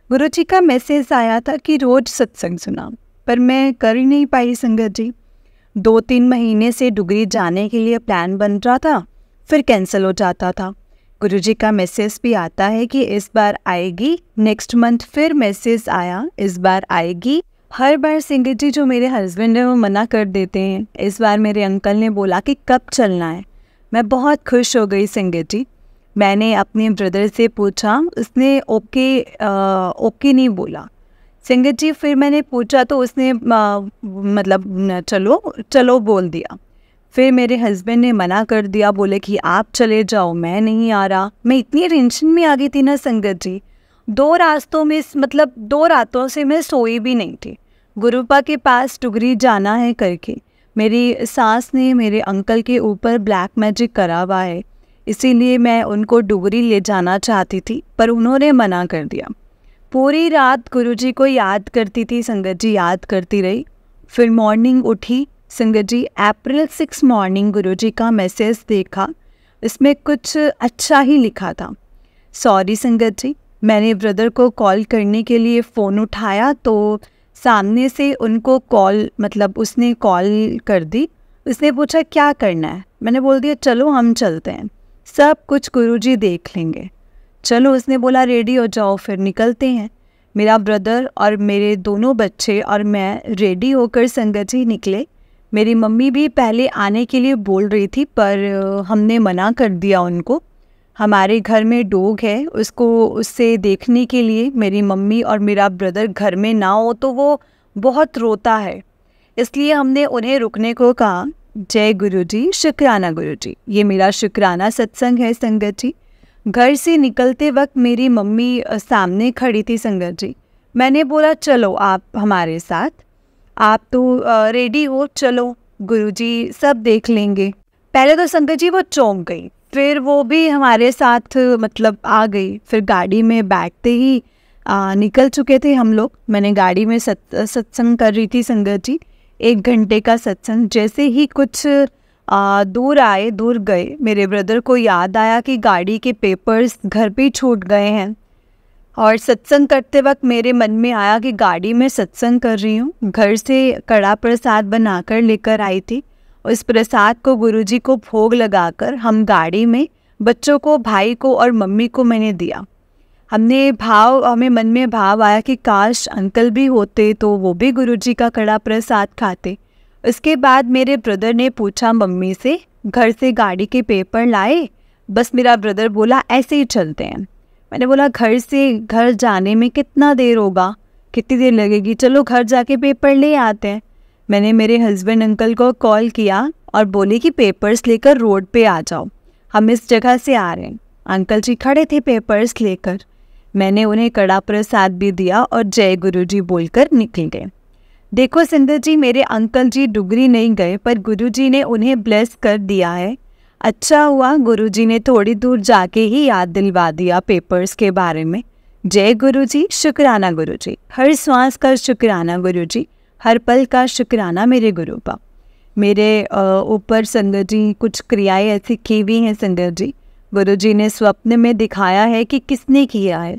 गुरु जी का मैसेज आया था कि रोज़ सत्संग सुना, पर मैं कर ही नहीं पाई संगत जी। 2-3 महीने से डुगरी जाने के लिए प्लान बन रहा था, फिर कैंसिल हो जाता था। गुरुजी का मैसेज भी आता है कि इस बार आएगी, नेक्स्ट मंथ फिर मैसेज आया इस बार आएगी, हर बार संगत जी जो मेरे हस्बैंड है वो मना कर देते हैं। इस बार मेरे अंकल ने बोला कि कब चलना है। मैं बहुत खुश हो गई संगत जी। मैंने अपने ब्रदर से पूछा, उसने ओके नहीं बोला संगत जी। फिर मैंने पूछा तो उसने चलो चलो बोल दिया। फिर मेरे हस्बैंड ने मना कर दिया, बोले कि आप चले जाओ, मैं नहीं आ रहा। मैं इतनी टेंशन में आ गई थी ना संगत जी, 2 रातों से मैं सोई भी नहीं थी। गुरुपा के पास टुगरी जाना है करके मेरी सास ने मेरे अंकल के ऊपर ब्लैक मैजिक करा हुआ है, इसीलिए मैं उनको डुगरी ले जाना चाहती थी, पर उन्होंने मना कर दिया। पूरी रात गुरुजी को याद करती थी संगत जी, याद करती रही। फिर मॉर्निंग उठी संगत जी, अप्रैल 6 मॉर्निंग गुरुजी का मैसेज देखा, इसमें कुछ अच्छा ही लिखा था। सॉरी संगत जी, मैंने ब्रदर को कॉल करने के लिए फ़ोन उठाया तो सामने से उनको उसने कॉल कर दी। उसने पूछा क्या करना है, मैंने बोल दिया चलो हम चलते हैं, सब कुछ गुरुजी देख लेंगे। चलो, उसने बोला रेडी हो जाओ, फिर निकलते हैं। मेरा ब्रदर और मेरे दोनों बच्चे और मैं रेडी होकर संगत जी निकले। मेरी मम्मी भी पहले आने के लिए बोल रही थी, पर हमने मना कर दिया उनको। हमारे घर में डॉग है, उससे देखने के लिए मेरी मम्मी और मेरा ब्रदर घर में ना हो तो वो बहुत रोता है, इसलिए हमने उन्हें रुकने को कहा। जय गुरुजी, शुक्राना गुरुजी। ये मेरा शुक्राना सत्संग है संगत जी। घर से निकलते वक्त मेरी मम्मी सामने खड़ी थी संगत जी। मैंने बोला चलो आप हमारे साथ, आप तो रेडी हो, चलो गुरुजी सब देख लेंगे। पहले तो संगत जी वो चौंक गई, फिर वो भी हमारे साथ आ गई। फिर गाड़ी में बैठते ही निकल चुके थे हम लोग। मैंने गाड़ी में सत्संग कर रही थी संगत जी, 1 घंटे का सत्संग। जैसे ही कुछ दूर गए, मेरे ब्रदर को याद आया कि गाड़ी के पेपर्स घर पे छूट गए हैं। और सत्संग करते वक्त मेरे मन में आया कि गाड़ी में सत्संग कर रही हूँ, घर से कड़ा प्रसाद बनाकर लेकर आई थी। उस प्रसाद को गुरुजी को भोग लगाकर हम गाड़ी में बच्चों को, भाई को और मम्मी को मैंने दिया। हमें मन में भाव आया कि काश अंकल भी होते तो वो भी गुरुजी का कड़ा प्रसाद खाते। उसके बाद मेरे ब्रदर ने पूछा मम्मी से, घर से गाड़ी के पेपर लाए? बस मेरा ब्रदर बोला ऐसे ही चलते हैं। मैंने बोला घर से घर जाने में कितना देर होगा, कितनी देर लगेगी, चलो घर जाके पेपर ले आते हैं। मैंने मेरे हस्बैंड अंकल को कॉल किया और बोले कि पेपर्स लेकर रोड पे आ जाओ, हम इस जगह से आ रहे हैं। अंकल जी खड़े थे पेपर्स लेकर। मैंने उन्हें कड़ा प्रसाद भी दिया और जय गुरुजी बोलकर निकल गए। देखो संगत जी, मेरे अंकल जी डुगरी नहीं गए, पर गुरुजी ने उन्हें ब्लेस कर दिया है। अच्छा हुआ गुरुजी ने थोड़ी दूर जाके ही याद दिलवा दिया पेपर्स के बारे में। जय गुरुजी, शुक्राना गुरुजी। हर श्वास का शुक्राना गुरुजी, हर पल का शुक्राना मेरे गुरुपा। मेरे ऊपर संगत जी कुछ क्रियाएं ऐसी की हुई हैं संगत जी। गुरुजी ने स्वप्न में दिखाया है कि किसने किया है।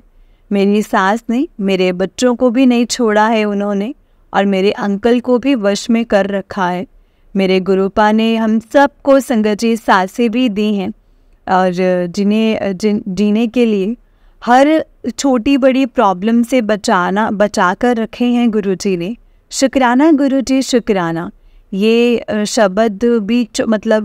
मेरी सास ने, मेरे बच्चों को भी नहीं छोड़ा है उन्होंने, और मेरे अंकल को भी वश में कर रखा है। मेरे गुरुपा ने हम सबको संगत जी सांसें भी दी हैं, और जीने के लिए हर छोटी बड़ी प्रॉब्लम से बचा कर रखे हैं गुरुजी ने। शुक्राना गुरुजी, शुक्राना। ये शब्द भी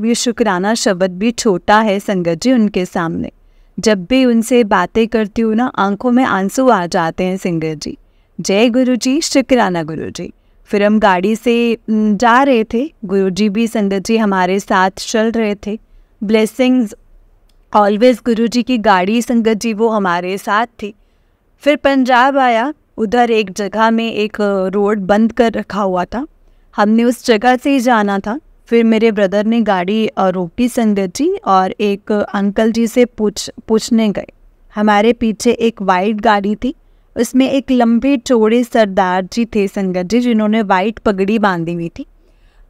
ये शुक्राना शब्द भी छोटा है संगत जी उनके सामने। जब भी उनसे बातें करती हूँ ना, आंखों में आंसू आ जाते हैं संगत जी। जय गुरुजी, शुक्राना गुरुजी। फिर हम गाड़ी से जा रहे थे, गुरुजी भी संगत जी हमारे साथ चल रहे थे। ब्लेसिंग्स ऑलवेज गुरुजी की गाड़ी संगत जी वो हमारे साथ थी। फिर पंजाब आया, उधर एक जगह में एक रोड बंद कर रखा हुआ था, हमने उस जगह से ही जाना था। फिर मेरे ब्रदर ने गाड़ी रोकी संगत जी, और एक अंकल जी से पूछने गए। हमारे पीछे एक वाइट गाड़ी थी, उसमें एक लंबे चौड़े सरदार जी थे संगत जी, जिन्होंने वाइट पगड़ी बांधी हुई थी,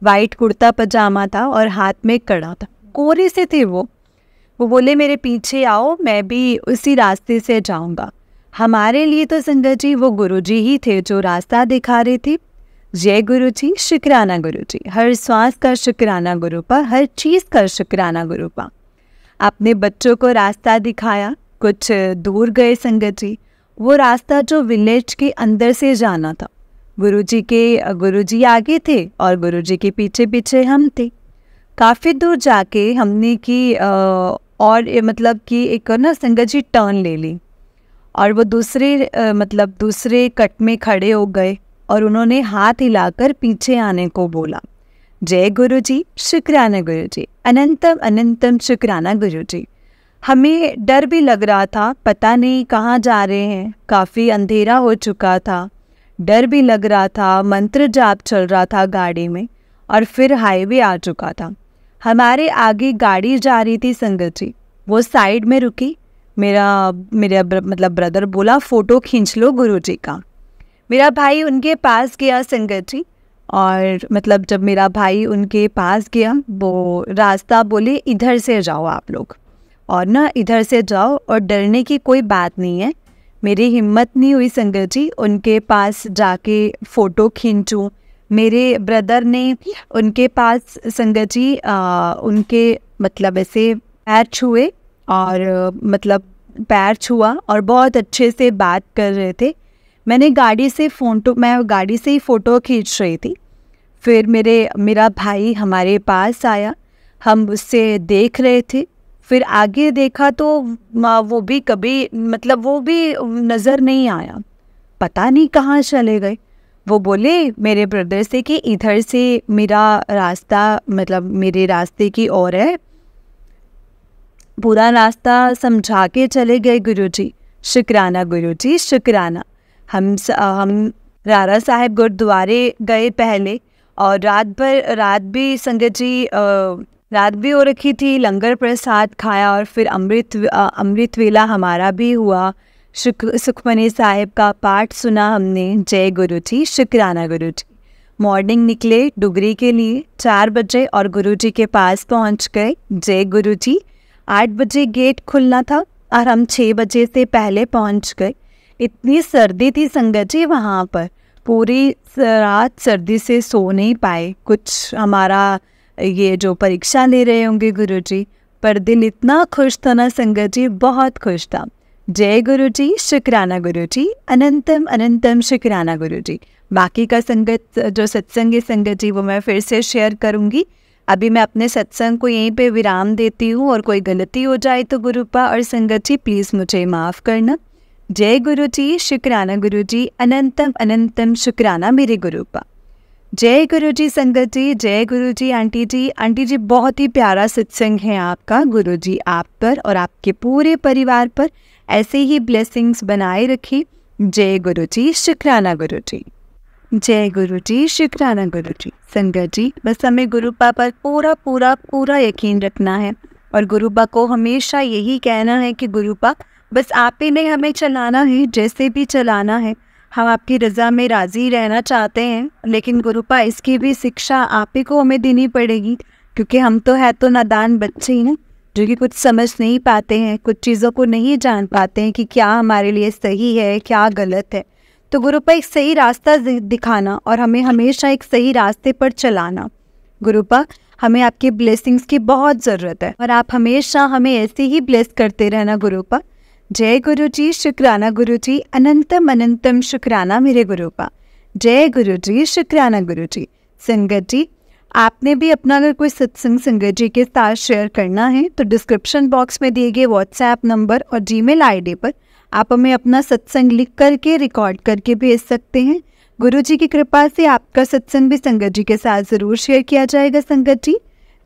वाइट कुर्ता पजामा था और हाथ में कड़ा था, कोरे से थे वो बोले मेरे पीछे आओ, मैं भी उसी रास्ते से जाऊंगा। हमारे लिए तो संगत जी वो गुरुजी ही थे जो रास्ता दिखा रहे थे। जय गुरुजी, शुक्राना गुरुजी। हर श्वास का शुक्राना गुरुपा, हर चीज़ का शुक्राना गुरुपा। अपने बच्चों को रास्ता दिखाया। कुछ दूर गए संगत जी, वो रास्ता जो विलेज के अंदर से जाना था, गुरुजी आगे थे और गुरुजी के पीछे पीछे हम थे। काफ़ी दूर जाके हमने मतलब कि एक ना संगत जी टर्न ले ली और वो दूसरे कट में खड़े हो गए और उन्होंने हाथ हिलाकर पीछे आने को बोला। जय गुरुजी, शुक्राना गुरुजी, अनंतम अनंतम शुक्राना गुरुजी। हमें डर भी लग रहा था, पता नहीं कहाँ जा रहे हैं, काफ़ी अंधेरा हो चुका था, डर भी लग रहा था, मंत्र जाप चल रहा था गाड़ी में और फिर हाईवे आ चुका था। हमारे आगे गाड़ी जा रही थी संगत जी, वो साइड में रुकी। मेरा ब्रदर बोला फ़ोटो खींच लो गुरुजी का। मेरा भाई उनके पास गया संगत जी, और जब मेरा भाई उनके पास गया वो रास्ता बोले इधर से जाओ आप लोग, और ना इधर से जाओ और डरने की कोई बात नहीं है। मेरी हिम्मत नहीं हुई संगत जी उनके पास जाके फ़ोटो खींचूं। मेरे ब्रदर ने उनके पास संगत जी उनके ऐसे पैर छुए और पैर छुआ और बहुत अच्छे से बात कर रहे थे। मैं गाड़ी से ही फ़ोटो खींच रही थी। फिर मेरा भाई हमारे पास आया, हम उससे देख रहे थे। फिर आगे देखा तो वो भी नज़र नहीं आया, पता नहीं कहाँ चले गए। वो बोले मेरे ब्रदर से कि इधर से मेरा रास्ता मेरे रास्ते की ओर है। पूरा रास्ता समझा के चले गए गुरुजी। शुक्राना गुरुजी, शुक्राना। हम रारा साहिब गुरुद्वारे गए पहले, और रात भी हो रखी थी, लंगर प्रसाद खाया और फिर अमृत वेला हमारा भी हुआ। सुखमनी साहिब का पाठ सुना हमने। जय गुरुजी, शुक्राना गुरुजी। मॉर्निंग निकले डुगरी के लिए 4 बजे और गुरुजी के पास पहुंच गए। जय गुरुजी। 8 बजे गेट खुलना था और हम 6 बजे से पहले पहुंच गए। इतनी सर्दी थी संगत जी वहाँ पर, पूरी रात सर्दी से सो नहीं पाए। कुछ हमारा ये जो परीक्षा ले रहे होंगे गुरुजी, पर दिल इतना खुश था ना संगत जी, बहुत खुश था। जय गुरुजी, शुक्राना गुरुजी, अनंतम अनंतम शुक्राना गुरुजी। बाकी का जो सत्संग है संगत जी वो मैं फिर से शेयर करूँगी। अभी मैं अपने सत्संग को यहीं पे विराम देती हूँ, और कोई गलती हो जाए तो गुरुपा और संगत जी प्लीज़ मुझे माफ़ करना। जय गुरुजी, शुक्राना गुरुजी, अनंतम अनंतम शुक्राना मेरे गुरुपा। जय गुरुजी संगत जी, जय गुरुजी आंटी जी। आंटी जी बहुत ही प्यारा सत्संग है आपका। गुरुजी आप पर और आपके पूरे परिवार पर ऐसे ही ब्लेसिंग्स बनाए रखी। जय गुरुजी, शुक्राना गुरुजी। जय गुरुजी, शुक्राना गुरुजी। संगत जी बस हमें गुरुपा पर पूरा पूरा पूरा यकीन रखना है, और गुरुपा को हमेशा यही कहना है कि गुरुपा बस आप ही ने हमें चलाना है, जैसे भी चलाना है। हम आपकी रज़ा में राज़ी रहना चाहते हैं, लेकिन गुरुपा इसकी भी शिक्षा आप ही को हमें देनी पड़ेगी, क्योंकि हम तो नादान बच्चे ही ना, जो कि कुछ समझ नहीं पाते हैं, कुछ चीज़ों को नहीं जान पाते हैं कि क्या हमारे लिए सही है क्या गलत है। तो गुरुपा एक सही रास्ता दिखाना और हमें हमेशा एक सही रास्ते पर चलाना। गुरुपा हमें आपके ब्लेसिंग्स की बहुत ज़रूरत है, और आप हमेशा हमें ऐसे ही ब्लेस करते रहना गुरुपा। जय गुरुजी, शुक्राना गुरुजी, अनंतम अनंतम शुक्राना मेरे गुरुपा। जय गुरुजी, शुक्राना गुरुजी। संगत जी आपने भी अपना अगर कोई सत्संग संगत जी के साथ शेयर करना है तो डिस्क्रिप्शन बॉक्स में दिए गए व्हाट्सएप नंबर और जीमेल आईडी पर आप हमें अपना सत्संग लिख करके रिकॉर्ड करके भेज सकते हैं। गुरुजी की कृपा से आपका सत्संग भी संगत जी के साथ ज़रूर शेयर किया जाएगा संगत जी।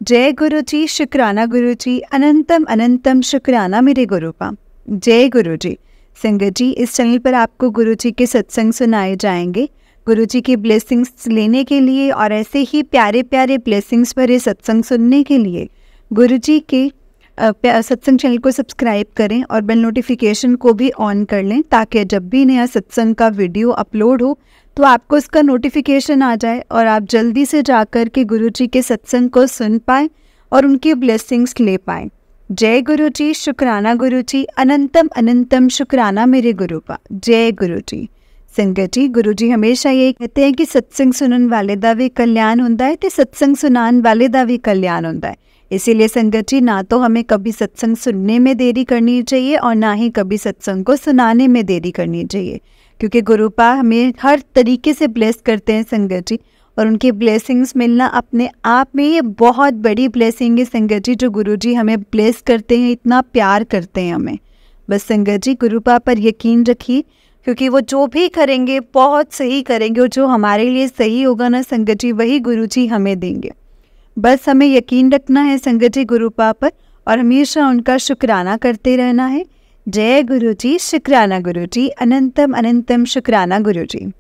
जय गुरुजी, शुक्राना गुरुजी, अनंतम अनंतम शुक्राना मेरे गुरुपा। जय गुरुजी। संगत जी इस चैनल पर आपको गुरुजी के सत्संग सुनाए जाएंगे। गुरुजी की ब्लेसिंग्स लेने के लिए और ऐसे ही प्यारे प्यारे ब्लेसिंग्स भरे सत्संग सुनने के लिए गुरुजी के सत्संग चैनल को सब्सक्राइब करें और बेल नोटिफिकेशन को भी ऑन कर लें, ताकि जब भी नया सत्संग का वीडियो अपलोड हो तो आपको उसका नोटिफिकेशन आ जाए और आप जल्दी से जाकर के गुरुजी के सत्संग को सुन पाएँ और उनकी ब्लेसिंग्स ले पाएँ। जय गुरुजी, शुक्राना गुरुजी, अनंतम अनंतम शुक्राना मेरे गुरुपा। जय गुरुजी। संगत जी गुरुजी हमेशा ये कहते हैं कि सत्संग सुनने वाले दा भी कल्याण होता है तो सत्संग सुनाने वाले दा भी कल्याण होता है। इसीलिए संगत जी ना तो हमें कभी सत्संग सुनने में देरी करनी चाहिए और ना ही कभी सत्संग को सुनाने में देरी करनी चाहिए, क्योंकि गुरुपा हमें हर तरीके से ब्लेस करते हैं संगत जी, और उनकी ब्लेसिंग्स मिलना अपने आप में ये बहुत बड़ी ब्लेसिंग है संगत जी, जो गुरुजी हमें ब्लेस करते हैं, इतना प्यार करते हैं हमें। बस संगत जी गुरुपा पर यकीन रखिए, क्योंकि वो जो भी करेंगे बहुत सही करेंगे, और जो हमारे लिए सही होगा ना संगत जी, वही गुरुजी हमें देंगे। बस हमें यकीन रखना है संगत जी गुरुपा पर, और हमेशा उनका शुक्राना करते रहना है। जय गुरुजी, शुक्राना गुरुजी, अनंतम अनंतम शुक्राना गुरुजी।